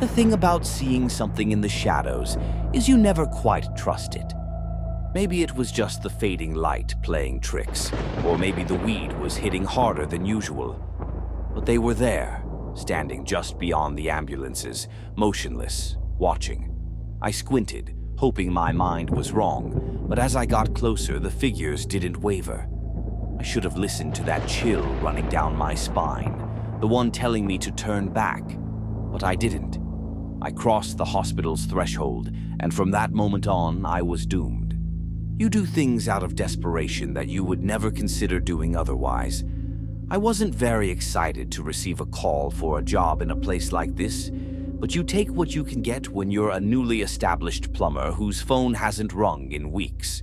The thing about seeing something in the shadows is you never quite trust it. Maybe it was just the fading light playing tricks, or maybe the weed was hitting harder than usual. But they were there, standing just beyond the ambulances, motionless, watching. I squinted, hoping my mind was wrong, but as I got closer, the figures didn't waver. I should have listened to that chill running down my spine, the one telling me to turn back, but I didn't. I crossed the hospital's threshold, and from that moment on, I was doomed. You do things out of desperation that you would never consider doing otherwise. I wasn't very excited to receive a call for a job in a place like this, but you take what you can get when you're a newly established plumber whose phone hasn't rung in weeks.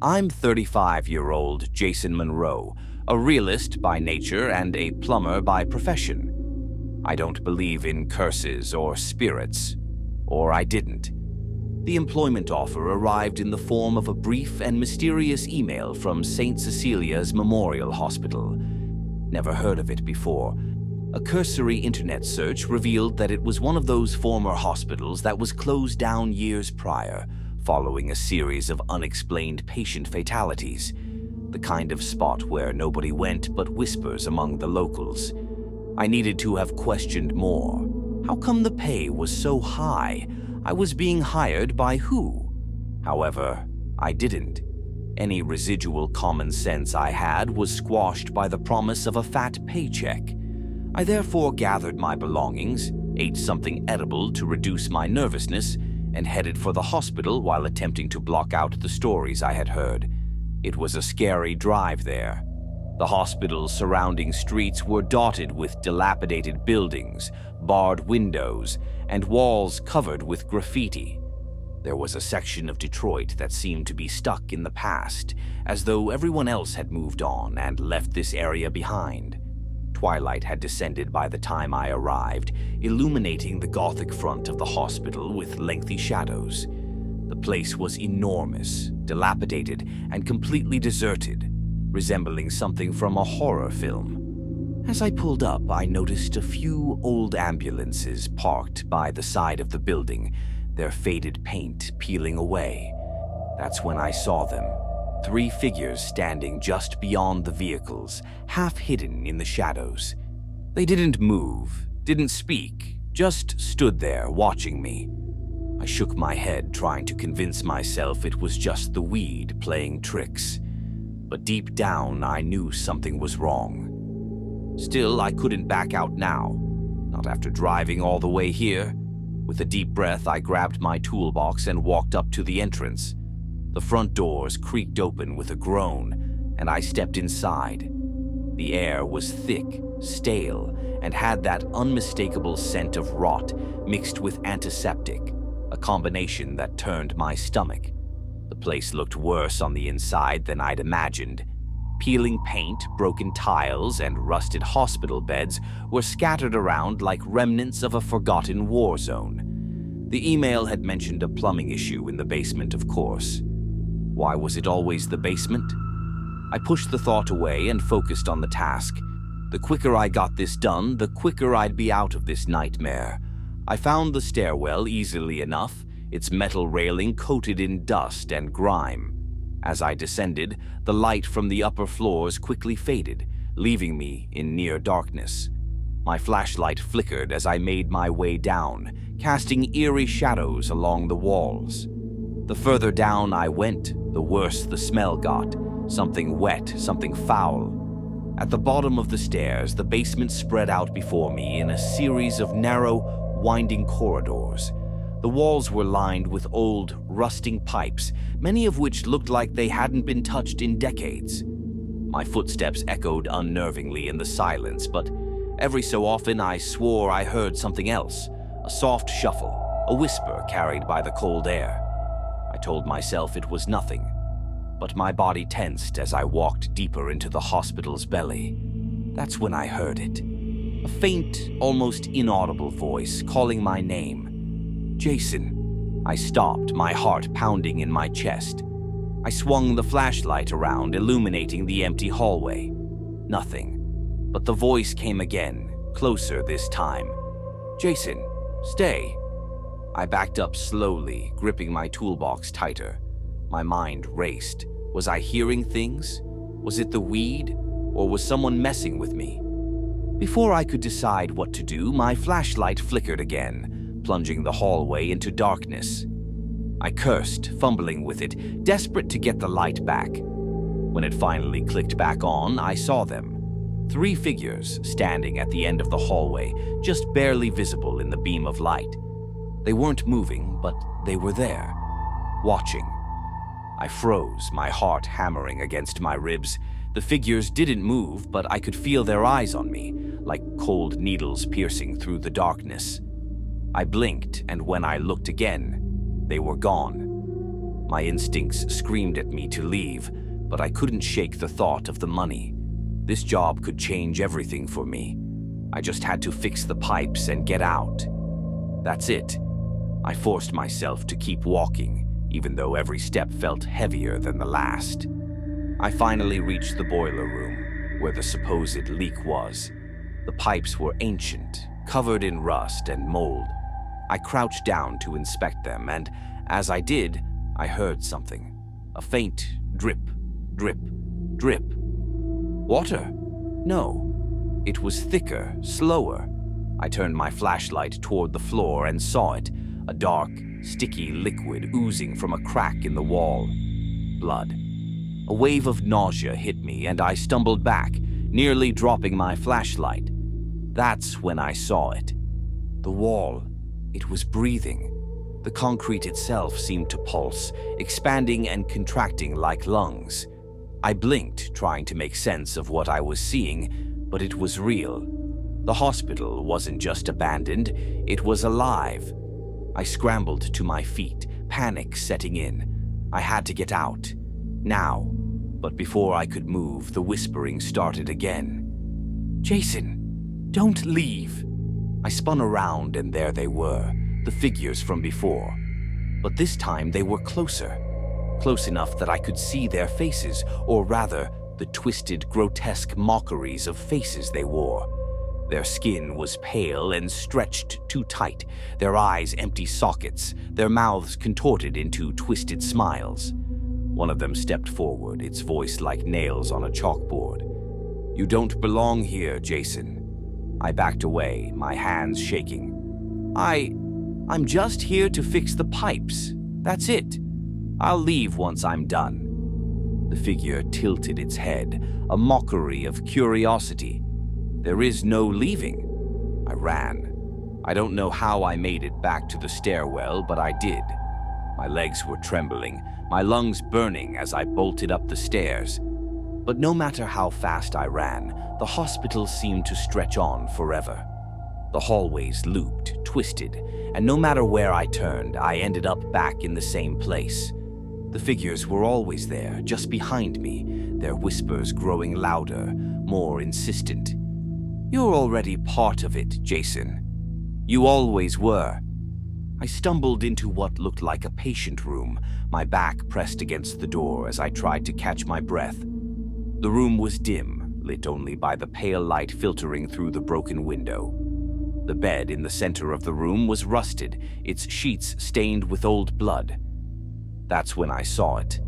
I'm 35-year-old Jason Monroe, a realist by nature and a plumber by profession. I don't believe in curses or spirits, or I didn't. The employment offer arrived in the form of a brief and mysterious email from St. Cecilia's Memorial Hospital. Never heard of it before. A cursory internet search revealed that it was one of those former hospitals that was closed down years prior, following a series of unexplained patient fatalities. The kind of spot where nobody went but whispers among the locals. I needed to have questioned more. How come the pay was so high? I was being hired by who? However, I didn't. Any residual common sense I had was squashed by the promise of a fat paycheck. I therefore gathered my belongings, ate something edible to reduce my nervousness, and headed for the hospital while attempting to block out the stories I had heard. It was a scary drive there. The hospital's surrounding streets were dotted with dilapidated buildings, barred windows, and walls covered with graffiti. There was a section of Detroit that seemed to be stuck in the past, as though everyone else had moved on and left this area behind. Twilight had descended by the time I arrived, illuminating the Gothic front of the hospital with lengthy shadows. The place was enormous, dilapidated, and completely deserted, resembling something from a horror film. As I pulled up, I noticed a few old ambulances parked by the side of the building, their faded paint peeling away. That's when I saw them. 3 figures standing just beyond the vehicles, half hidden in the shadows. They didn't move, didn't speak, just stood there watching me. I shook my head, trying to convince myself it was just the weed playing tricks. But deep down, I knew something was wrong. Still, I couldn't back out now, not after driving all the way here. With a deep breath, I grabbed my toolbox and walked up to the entrance. The front doors creaked open with a groan, and I stepped inside. The air was thick, stale, and had that unmistakable scent of rot mixed with antiseptic, a combination that turned my stomach. The place looked worse on the inside than I'd imagined. Peeling paint, broken tiles, and rusted hospital beds were scattered around like remnants of a forgotten war zone. The email had mentioned a plumbing issue in the basement, of course. Why was it always the basement? I pushed the thought away and focused on the task. The quicker I got this done, the quicker I'd be out of this nightmare. I found the stairwell easily enough, its metal railing coated in dust and grime. As I descended, the light from the upper floors quickly faded, leaving me in near darkness. My flashlight flickered as I made my way down, casting eerie shadows along the walls. The further down I went, the worse the smell got. Something wet, something foul. At the bottom of the stairs, the basement spread out before me in a series of narrow, winding corridors. The walls were lined with old, rusting pipes, many of which looked like they hadn't been touched in decades. My footsteps echoed unnervingly in the silence, but every so often I swore I heard something else, a soft shuffle, a whisper carried by the cold air. I told myself it was nothing, but my body tensed as I walked deeper into the hospital's belly. That's when I heard it. A faint, almost inaudible voice calling my name. Jason. I stopped, my heart pounding in my chest. I swung the flashlight around, illuminating the empty hallway. Nothing. But the voice came again, closer this time. Jason, Stay. I backed up slowly, gripping my toolbox tighter. My mind raced. Was I hearing things? Was it the weed? Or was someone messing with me? Before I could decide what to do, my flashlight flickered again, plunging the hallway into darkness. I cursed, fumbling with it, desperate to get the light back. When it finally clicked back on, I saw them. 3 figures standing at the end of the hallway, just barely visible in the beam of light. They weren't moving, but they were there, watching. I froze, my heart hammering against my ribs. The figures didn't move, but I could feel their eyes on me, like cold needles piercing through the darkness. I blinked, and when I looked again, they were gone. My instincts screamed at me to leave, but I couldn't shake the thought of the money. This job could change everything for me. I just had to fix the pipes and get out. That's it. I forced myself to keep walking, even though every step felt heavier than the last. I finally reached the boiler room, where the supposed leak was. The pipes were ancient, covered in rust and mold. I crouched down to inspect them, and as I did, I heard something. A faint drip, drip, drip. Water? No. It was thicker, slower. I turned my flashlight toward the floor and saw it, a dark, sticky liquid oozing from a crack in the wall. Blood. A wave of nausea hit me, and I stumbled back, nearly dropping my flashlight. That's when I saw it. The wall. It was breathing. The concrete itself seemed to pulse, expanding and contracting like lungs. I blinked, trying to make sense of what I was seeing, but it was real. The hospital wasn't just abandoned, it was alive. I scrambled to my feet, panic setting in. I had to get out. Now. But before I could move, the whispering started again. "Jason, don't leave." I spun around, and there they were, the figures from before. But this time they were closer. Close enough that I could see their faces, or rather, the twisted, grotesque mockeries of faces they wore. Their skin was pale and stretched too tight, their eyes empty sockets, their mouths contorted into twisted smiles. One of them stepped forward, its voice like nails on a chalkboard. "You don't belong here, Jason." I backed away, my hands shaking. I'm just here to fix the pipes. That's it. I'll leave once I'm done." The figure tilted its head, a mockery of curiosity. "There is no leaving." I ran. I don't know how I made it back to the stairwell, but I did. My legs were trembling, my lungs burning as I bolted up the stairs. But no matter how fast I ran, the hospital seemed to stretch on forever. The hallways looped, twisted, and no matter where I turned, I ended up back in the same place. The figures were always there, just behind me, their whispers growing louder, more insistent. "You're already part of it, Jason. You always were." I stumbled into what looked like a patient room, my back pressed against the door as I tried to catch my breath. The room was dim, lit only by the pale light filtering through the broken window. The bed in the center of the room was rusted, its sheets stained with old blood. That's when I saw it.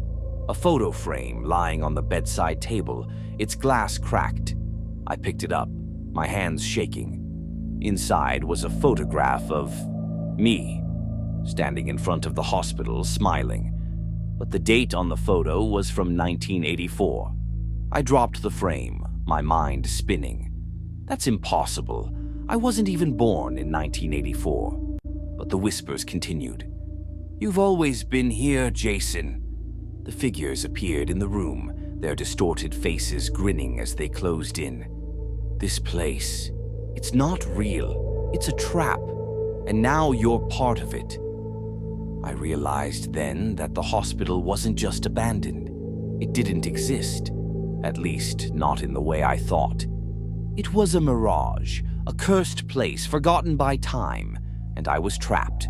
A photo frame lying on the bedside table, its glass cracked. I picked it up, my hands shaking. Inside was a photograph of me, standing in front of the hospital, smiling. But the date on the photo was from 1984. I dropped the frame, my mind spinning. That's impossible. I wasn't even born in 1984. But the whispers continued. "You've always been here, Jason." The figures appeared in the room, their distorted faces grinning as they closed in. "This place, it's not real. It's a trap. And now you're part of it." I realized then that the hospital wasn't just abandoned. It didn't exist. At least, not in the way I thought. It was a mirage, a cursed place forgotten by time, and I was trapped.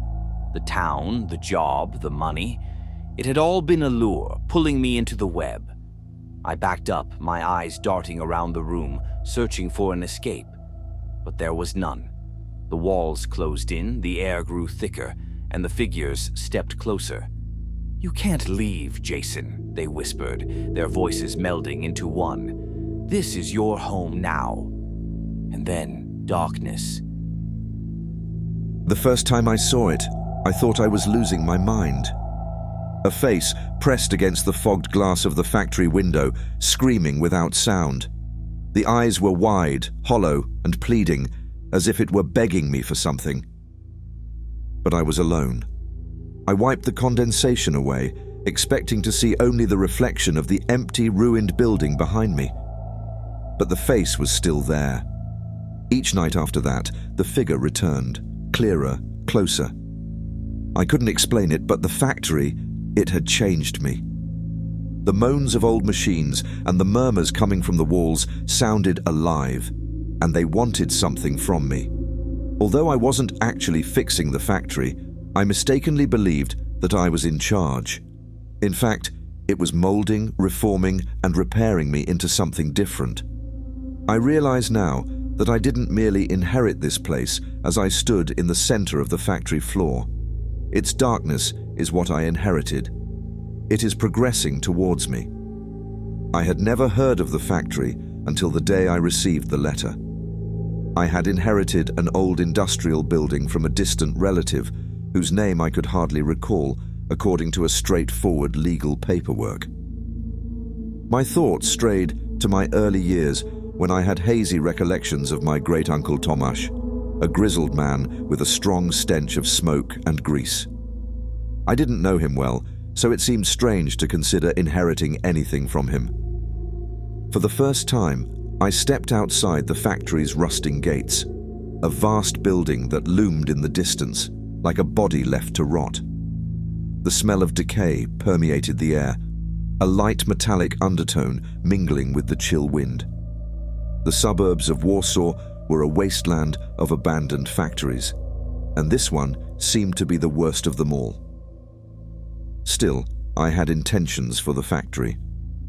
The town, the job, the money, it had all been a lure, pulling me into the web. I backed up, my eyes darting around the room, searching for an escape. But there was none. The walls closed in, the air grew thicker, and the figures stepped closer. "You can't leave, Jason," they whispered, their voices melding into one. "This is your home now." And then darkness. The first time I saw it, I thought I was losing my mind. A face pressed against the fogged glass of the factory window, screaming without sound. The eyes were wide, hollow, and pleading, as if it were begging me for something. But I was alone. I wiped the condensation away, expecting to see only the reflection of the empty, ruined building behind me. But the face was still there. Each night after that, the figure returned, clearer, closer. I couldn't explain it, but the factory, it had changed me. The moans of old machines and the murmurs coming from the walls sounded alive, and they wanted something from me. Although I wasn't actually fixing the factory, I mistakenly believed that I was in charge. In fact, it was molding, reforming, and repairing me into something different. I realize now that I didn't merely inherit this place as I stood in the center of the factory floor. Its darkness is what I inherited. It is progressing towards me. I had never heard of the factory until the day I received the letter. I had inherited an old industrial building from a distant relative whose name I could hardly recall according to a straightforward legal paperwork. My thoughts strayed to my early years when I had hazy recollections of my great-uncle Tomasz, a grizzled man with a strong stench of smoke and grease. I didn't know him well, so it seemed strange to consider inheriting anything from him. For the first time, I stepped outside the factory's rusting gates, a vast building that loomed in the distance, like a body left to rot. The smell of decay permeated the air, a light metallic undertone mingling with the chill wind. The suburbs of Warsaw were a wasteland of abandoned factories, and this one seemed to be the worst of them all. Still, I had intentions for the factory.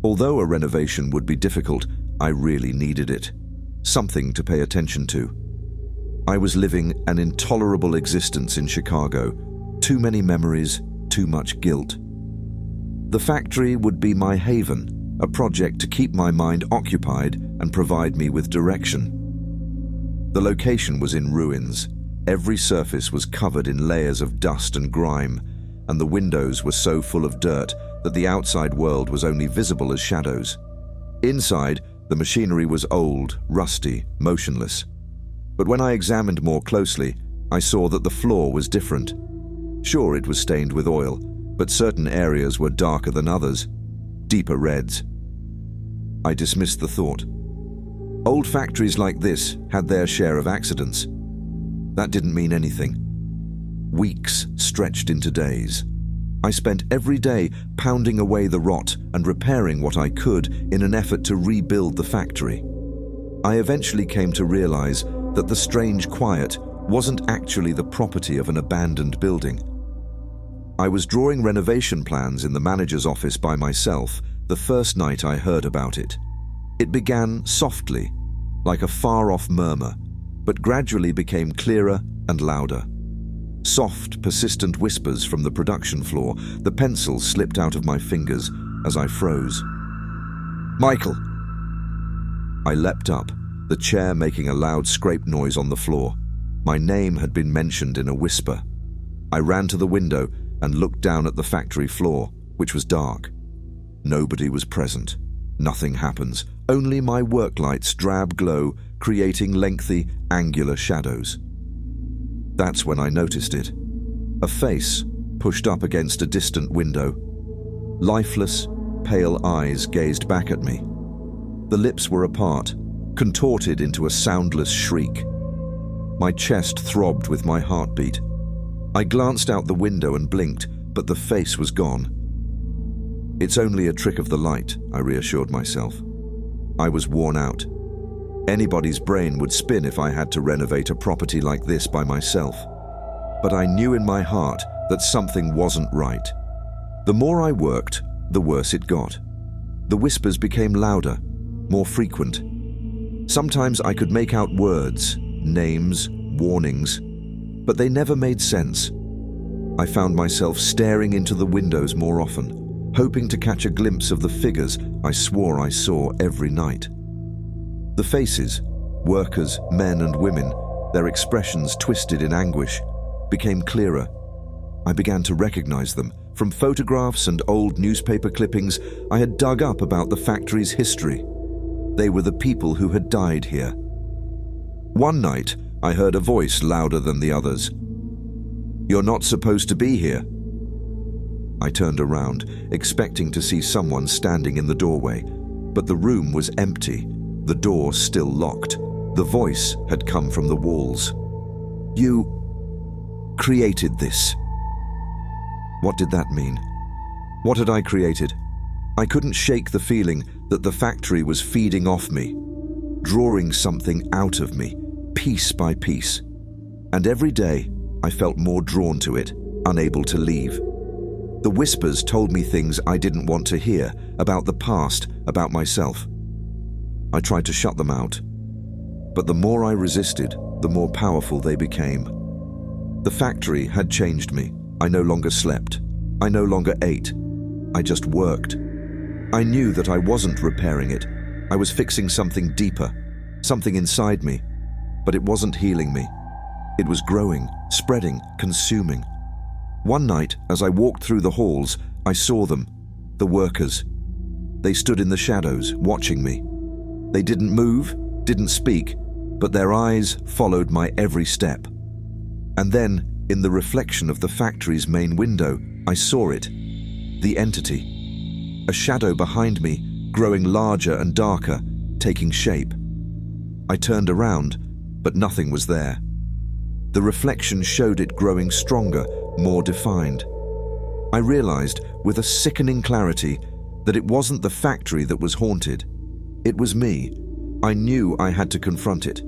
Although a renovation would be difficult, I really needed it. Something to pay attention to. I was living an intolerable existence in Chicago. Too many memories, too much guilt. The factory would be my haven, a project to keep my mind occupied and provide me with direction. The location was in ruins. Every surface was covered in layers of dust and grime, and the windows were so full of dirt that the outside world was only visible as shadows. Inside, the machinery was old, rusty, motionless. But when I examined more closely, I saw that the floor was different. Sure, it was stained with oil, but certain areas were darker than others, deeper reds. I dismissed the thought. Old factories like this had their share of accidents. That didn't mean anything. Weeks stretched into days. I spent every day pounding away the rot and repairing what I could in an effort to rebuild the factory. I eventually came to realize that the strange quiet wasn't actually the property of an abandoned building. I was drawing renovation plans in the manager's office by myself the first night I heard about it. It began softly, like a far-off murmur, but gradually became clearer and louder. Soft, persistent whispers from the production floor. The pencil slipped out of my fingers as I froze. "Michael!" I leapt up, the chair making a loud scrape noise on the floor. My name had been mentioned in a whisper. I ran to the window and looked down at the factory floor, which was dark. Nobody was present. Nothing happens. Only my work light's drab glow, creating lengthy, angular shadows. That's when I noticed it. A face pushed up against a distant window. Lifeless, pale eyes gazed back at me. The lips were apart, contorted into a soundless shriek. My chest throbbed with my heartbeat. I glanced out the window and blinked, but the face was gone. It's only a trick of the light, I reassured myself. I was worn out. Anybody's brain would spin if I had to renovate a property like this by myself. But I knew in my heart that something wasn't right. The more I worked, the worse it got. The whispers became louder, more frequent. Sometimes I could make out words, names, warnings, but they never made sense. I found myself staring into the windows more often, hoping to catch a glimpse of the figures I swore I saw every night. The faces, workers, men and women, their expressions twisted in anguish, became clearer. I began to recognize them from photographs and old newspaper clippings I had dug up about the factory's history. They were the people who had died here. One night, I heard a voice louder than the others. "You're not supposed to be here." I turned around, expecting to see someone standing in the doorway, but the room was empty, the door still locked. The voice had come from the walls. "You created this." What did that mean? What had I created? I couldn't shake the feeling that the factory was feeding off me, drawing something out of me, piece by piece. And every day, I felt more drawn to it, unable to leave. The whispers told me things I didn't want to hear, about the past, about myself. I tried to shut them out, but the more I resisted, the more powerful they became. The factory had changed me. I no longer slept. I no longer ate. I just worked. I knew that I wasn't repairing it. I was fixing something deeper, something inside me, but it wasn't healing me. It was growing, spreading, consuming. One night, as I walked through the halls, I saw them, the workers. They stood in the shadows, watching me. They didn't move, didn't speak, but their eyes followed my every step. And then, in the reflection of the factory's main window, I saw it, the entity. A shadow behind me, growing larger and darker, taking shape. I turned around, but nothing was there. The reflection showed it growing stronger, more defined. I realized, with a sickening clarity, that it wasn't the factory that was haunted. It was me. I knew I had to confront it.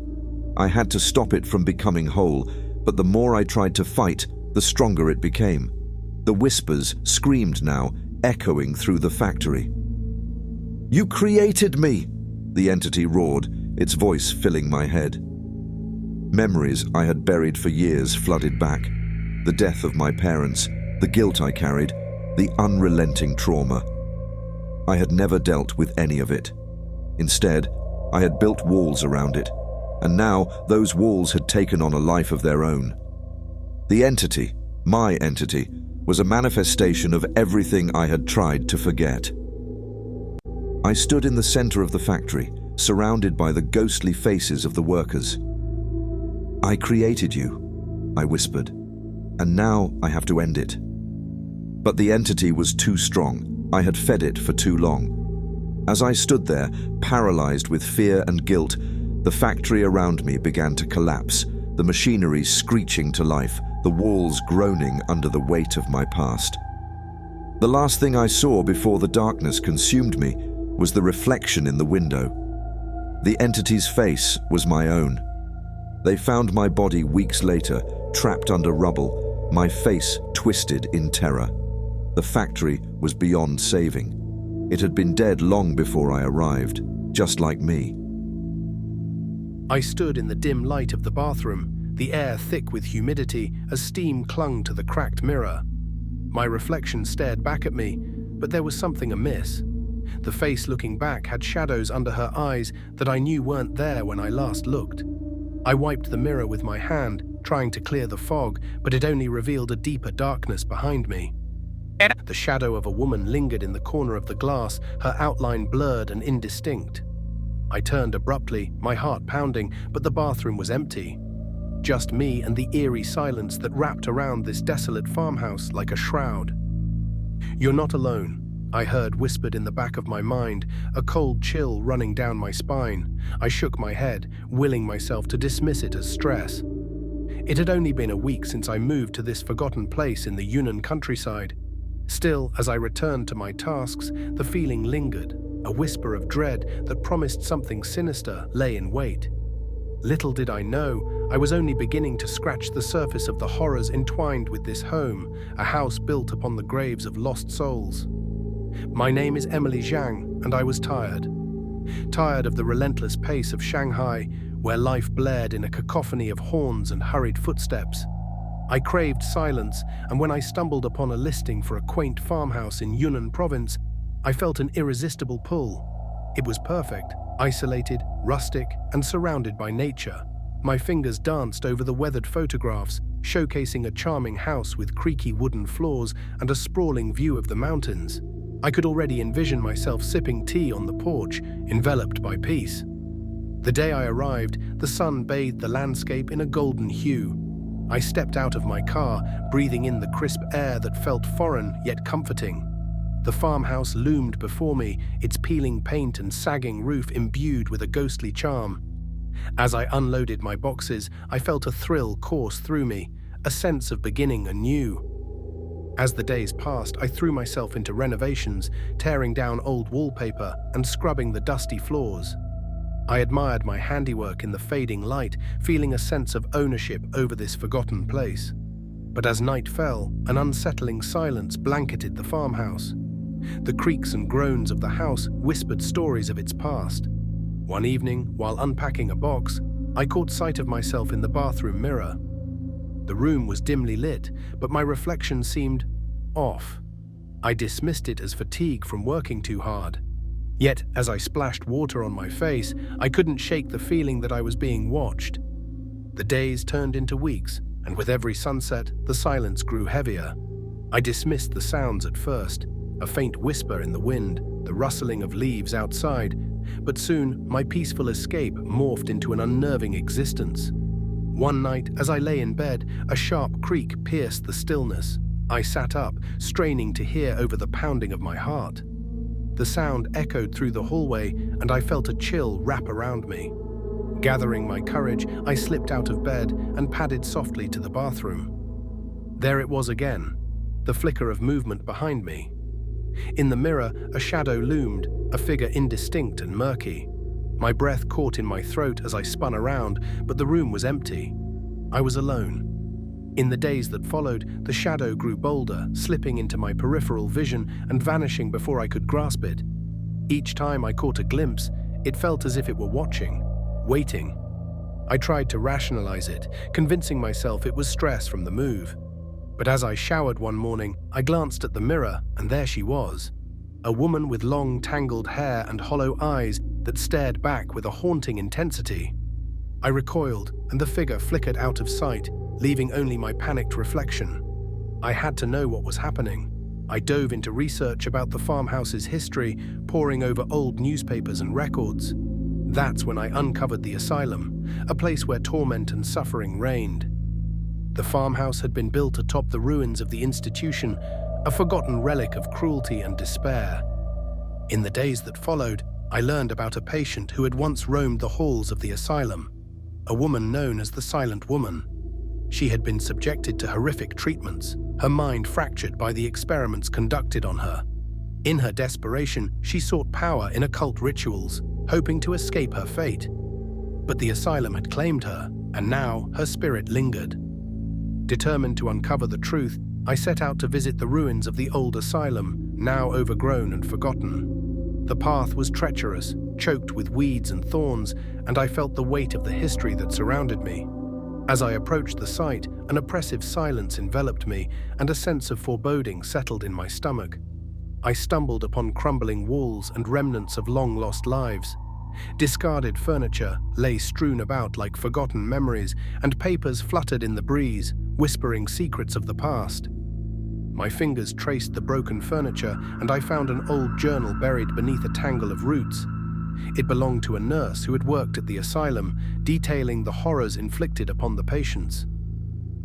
I had to stop it from becoming whole, but the more I tried to fight, the stronger it became. The whispers screamed now, echoing through the factory. "You created me!" the entity roared, its voice filling my head. Memories I had buried for years flooded back. The death of my parents, the guilt I carried, the unrelenting trauma. I had never dealt with any of it. Instead, I had built walls around it, and now those walls had taken on a life of their own. The entity, my entity, was a manifestation of everything I had tried to forget. I stood in the center of the factory, surrounded by the ghostly faces of the workers. "I created you," I whispered, "and now I have to end it." But the entity was too strong. I had fed it for too long. As I stood there, paralyzed with fear and guilt, the factory around me began to collapse, the machinery screeching to life, the walls groaning under the weight of my past. The last thing I saw before the darkness consumed me was the reflection in the window. The entity's face was my own. They found my body weeks later, trapped under rubble, my face twisted in terror. The factory was beyond saving. It had been dead long before I arrived, just like me. I stood in the dim light of the bathroom, the air thick with humidity as steam clung to the cracked mirror. My reflection stared back at me, but there was something amiss. The face looking back had shadows under her eyes that I knew weren't there when I last looked. I wiped the mirror with my hand, trying to clear the fog, but it only revealed a deeper darkness behind me. The shadow of a woman lingered in the corner of the glass, her outline blurred and indistinct. I turned abruptly, my heart pounding, but the bathroom was empty. Just me and the eerie silence that wrapped around this desolate farmhouse like a shroud. "You're not alone," I heard whispered in the back of my mind, a cold chill running down my spine. I shook my head, willing myself to dismiss it as stress. It had only been a week since I moved to this forgotten place in the Yunnan countryside. Still, as I returned to my tasks, the feeling lingered. A whisper of dread that promised something sinister lay in wait. Little did I know, I was only beginning to scratch the surface of the horrors entwined with this home, a house built upon the graves of lost souls. My name is Emily Zhang, and I was tired. Tired of the relentless pace of Shanghai, where life blared in a cacophony of horns and hurried footsteps. I craved silence, and when I stumbled upon a listing for a quaint farmhouse in Yunnan province, I felt an irresistible pull. It was perfect, isolated, rustic, and surrounded by nature. My fingers danced over the weathered photographs, showcasing a charming house with creaky wooden floors and a sprawling view of the mountains. I could already envision myself sipping tea on the porch, enveloped by peace. The day I arrived, the sun bathed the landscape in a golden hue. I stepped out of my car, breathing in the crisp air that felt foreign yet comforting. The farmhouse loomed before me, its peeling paint and sagging roof imbued with a ghostly charm. As I unloaded my boxes, I felt a thrill course through me, a sense of beginning anew. As the days passed, I threw myself into renovations, tearing down old wallpaper and scrubbing the dusty floors. I admired my handiwork in the fading light, feeling a sense of ownership over this forgotten place. But as night fell, an unsettling silence blanketed the farmhouse. The creaks and groans of the house whispered stories of its past. One evening, while unpacking a box, I caught sight of myself in the bathroom mirror. The room was dimly lit, but my reflection seemed off. I dismissed it as fatigue from working too hard. Yet, as I splashed water on my face, I couldn't shake the feeling that I was being watched. The days turned into weeks, and with every sunset, the silence grew heavier. I dismissed the sounds at first, a faint whisper in the wind, the rustling of leaves outside, but soon my peaceful escape morphed into an unnerving existence. One night, as I lay in bed, a sharp creak pierced the stillness. I sat up, straining to hear over the pounding of my heart. The sound echoed through the hallway, and I felt a chill wrap around me. Gathering my courage, I slipped out of bed and padded softly to the bathroom. There it was again, the flicker of movement behind me. In the mirror, a shadow loomed, a figure indistinct and murky. My breath caught in my throat as I spun around, but the room was empty. I was alone. In the days that followed, the shadow grew bolder, slipping into my peripheral vision and vanishing before I could grasp it. Each time I caught a glimpse, it felt as if it were watching, waiting. I tried to rationalize it, convincing myself it was stress from the move. But as I showered one morning, I glanced at the mirror, and there she was. A woman with long, tangled hair and hollow eyes that stared back with a haunting intensity. I recoiled, and the figure flickered out of sight, leaving only my panicked reflection. I had to know what was happening. I dove into research about the farmhouse's history, poring over old newspapers and records. That's when I uncovered the asylum, a place where torment and suffering reigned. The farmhouse had been built atop the ruins of the institution, a forgotten relic of cruelty and despair. In the days that followed, I learned about a patient who had once roamed the halls of the asylum, a woman known as the Silent Woman. She had been subjected to horrific treatments, her mind fractured by the experiments conducted on her. In her desperation, she sought power in occult rituals, hoping to escape her fate. But the asylum had claimed her, and now her spirit lingered. Determined to uncover the truth, I set out to visit the ruins of the old asylum, now overgrown and forgotten. The path was treacherous, choked with weeds and thorns, and I felt the weight of the history that surrounded me. As I approached the site, an oppressive silence enveloped me, and a sense of foreboding settled in my stomach. I stumbled upon crumbling walls and remnants of long-lost lives. Discarded furniture lay strewn about like forgotten memories, and papers fluttered in the breeze, whispering secrets of the past. My fingers traced the broken furniture, and I found an old journal buried beneath a tangle of roots. It belonged to a nurse who had worked at the asylum, detailing the horrors inflicted upon the patients.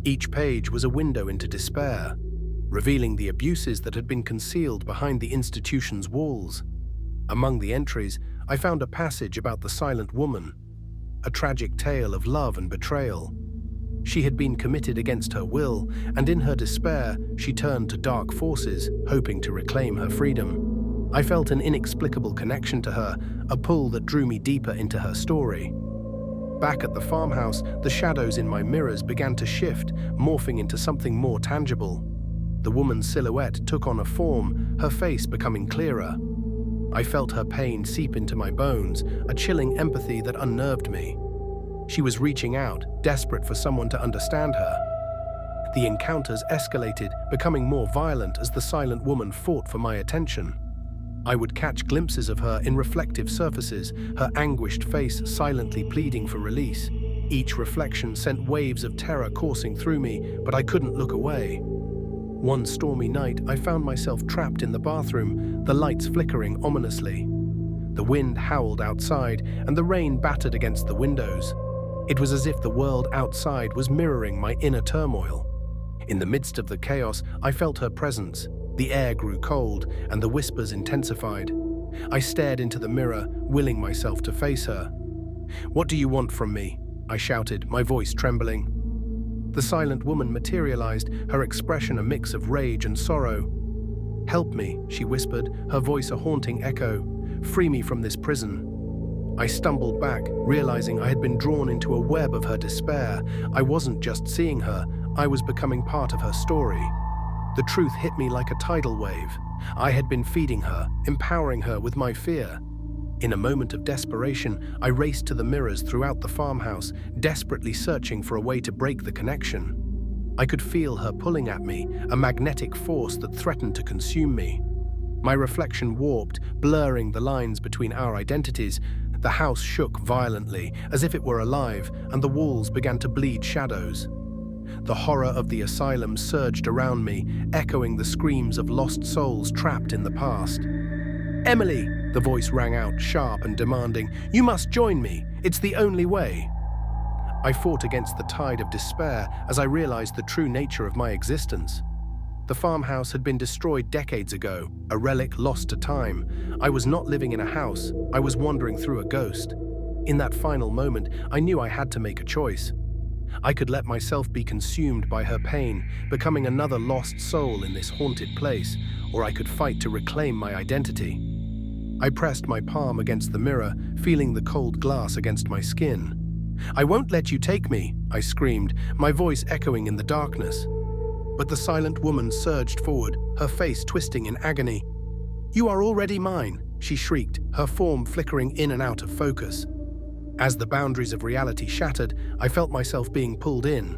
Each page was a window into despair, revealing the abuses that had been concealed behind the institution's walls. Among the entries, I found a passage about the Silent Woman, a tragic tale of love and betrayal. She had been committed against her will, and in her despair, she turned to dark forces, hoping to reclaim her freedom. I felt an inexplicable connection to her, a pull that drew me deeper into her story. Back at the farmhouse, the shadows in my mirrors began to shift, morphing into something more tangible. The woman's silhouette took on a form, her face becoming clearer. I felt her pain seep into my bones, a chilling empathy that unnerved me. She was reaching out, desperate for someone to understand her. The encounters escalated, becoming more violent as the silent woman fought for my attention. I would catch glimpses of her in reflective surfaces, her anguished face silently pleading for release. Each reflection sent waves of terror coursing through me, but I couldn't look away. One stormy night, I found myself trapped in the bathroom, the lights flickering ominously. The wind howled outside, and the rain battered against the windows. It was as if the world outside was mirroring my inner turmoil. In the midst of the chaos, I felt her presence. The air grew cold, and the whispers intensified. I stared into the mirror, willing myself to face her. "What do you want from me?" I shouted, my voice trembling. The silent woman materialized, her expression a mix of rage and sorrow. "Help me," she whispered, her voice a haunting echo. "Free me from this prison." I stumbled back, realizing I had been drawn into a web of her despair. I wasn't just seeing her, I was becoming part of her story. The truth hit me like a tidal wave. I had been feeding her, empowering her with my fear. In a moment of desperation, I raced to the mirrors throughout the farmhouse, desperately searching for a way to break the connection. I could feel her pulling at me, a magnetic force that threatened to consume me. My reflection warped, blurring the lines between our identities. The house shook violently, as if it were alive, and the walls began to bleed shadows. The horror of the asylum surged around me, echoing the screams of lost souls trapped in the past. "Emily!" the voice rang out, sharp and demanding. "You must join me. It's the only way." I fought against the tide of despair as I realized the true nature of my existence. The farmhouse had been destroyed decades ago, a relic lost to time. I was not living in a house, I was wandering through a ghost. In that final moment, I knew I had to make a choice. I could let myself be consumed by her pain, becoming another lost soul in this haunted place, or I could fight to reclaim my identity. I pressed my palm against the mirror, feeling the cold glass against my skin. "I won't let you take me," I screamed, my voice echoing in the darkness. But the silent woman surged forward, her face twisting in agony. "You are already mine," she shrieked, her form flickering in and out of focus. As the boundaries of reality shattered, I felt myself being pulled in.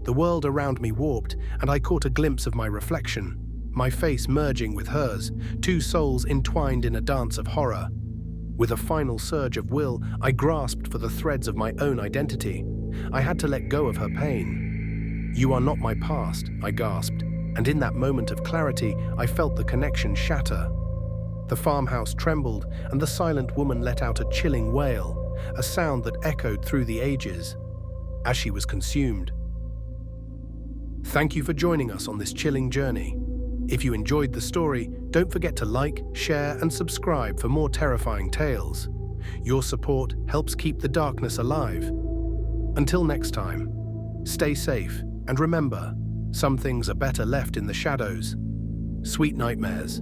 The world around me warped, and I caught a glimpse of my reflection, my face merging with hers, two souls entwined in a dance of horror. With a final surge of will, I grasped for the threads of my own identity. I had to let go of her pain. "You are not my past," I gasped, and in that moment of clarity, I felt the connection shatter. The farmhouse trembled, and the silent woman let out a chilling wail, a sound that echoed through the ages, as she was consumed. Thank you for joining us on this chilling journey. If you enjoyed the story, don't forget to like, share, and subscribe for more terrifying tales. Your support helps keep the darkness alive. Until next time, stay safe, and remember, some things are better left in the shadows. Sweet nightmares.